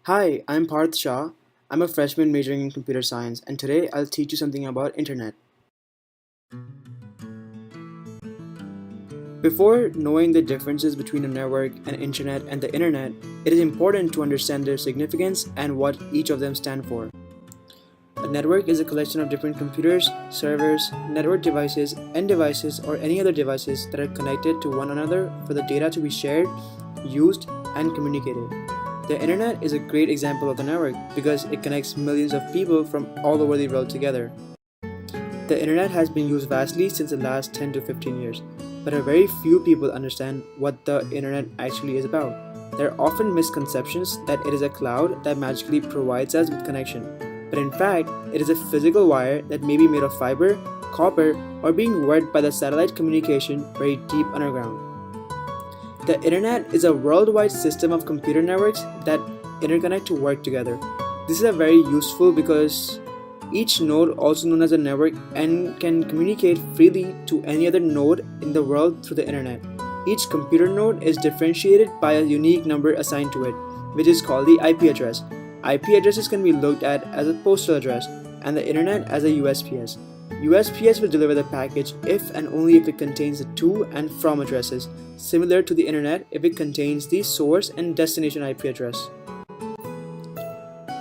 Hi, I'm Parth Shah. I'm a freshman majoring in computer science, and today I'll teach you something about internet. Before knowing the differences between a network, an internet, and the internet, it is important to understand their significance and what each of them stand for. A network is a collection of different computers, servers, network devices, end devices, or any other devices that are connected to one another for the data to be shared, used, and communicated. The internet is a great example of the network because it connects millions of people from all over the world together. The internet has been used vastly since the last 10 to 15 years, but a very few people understand what the internet actually is about. There are often misconceptions that it is a cloud that magically provides us with connection, but in fact, it is a physical wire that may be made of fiber, copper, or being worked by the satellite communication very deep underground. The internet is a worldwide system of computer networks that interconnect to work together. This is a very useful because each node, also known as a network, and can communicate freely to any other node in the world through the internet. Each computer node is differentiated by a unique number assigned to it, which is called the IP address. IP addresses can be looked at as a postal address and the internet as a USPS. USPS will deliver the package if and only if it contains the to and from addresses, similar to the internet if it contains the source and destination IP address.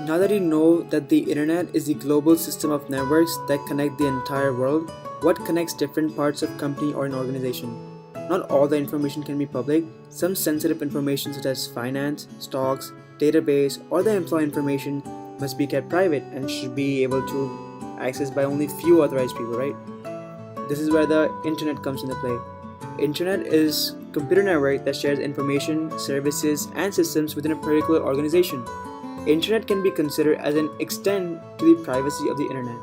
Now that you know that the internet is the global system of networks that connect the entire world, what connects different parts of company or an organization? Not all the information can be public. Some sensitive information such as finance, stocks, database, or the employee information must be kept private and should be able to access by only few authorized people, right? This is where the internet comes into play. Internet is computer network that shares information, services, and systems within a particular organization. Internet can be considered as an extent to the privacy of the internet.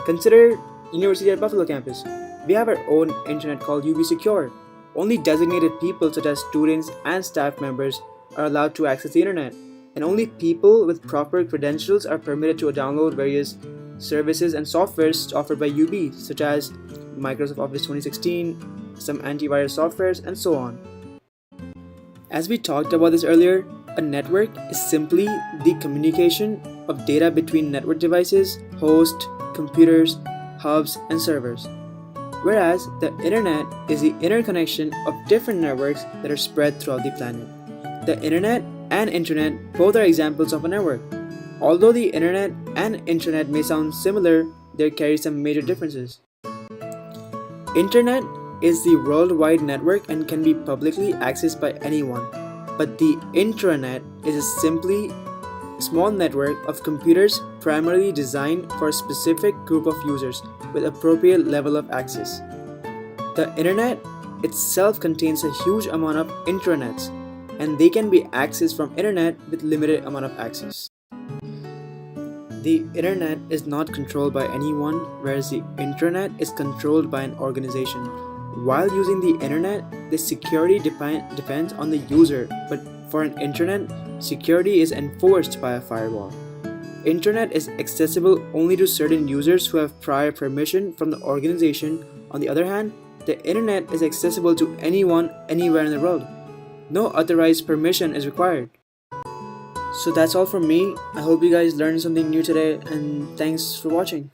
Consider University at Buffalo campus. We have our own internet called UB Secure. Only designated people such as students and staff members are allowed to access the internet, and only people with proper credentials are permitted to download various services and softwares offered by UB, such as Microsoft Office 2016, some antivirus softwares, and so on. As we talked about this earlier, a network is simply the communication of data between network devices, hosts, computers, hubs, and servers. Whereas the internet is the interconnection of different networks that are spread throughout the planet. The internet and internet both are examples of a network. Although the internet and intranet may sound similar, they carry some major differences. Internet is the worldwide network and can be publicly accessed by anyone, but the intranet is a simply small network of computers primarily designed for a specific group of users with appropriate level of access. The internet itself contains a huge amount of intranets, and they can be accessed from internet with limited amount of access. The internet is not controlled by anyone, whereas the intranet is controlled by an organization. While using the internet, the security depends on the user, but for an internet, security is enforced by a firewall. Internet is accessible only to certain users who have prior permission from the organization. On the other hand, the internet is accessible to anyone, anywhere in the world. No authorized permission is required. So that's all from me. I hope you guys learned something new today, and thanks for watching.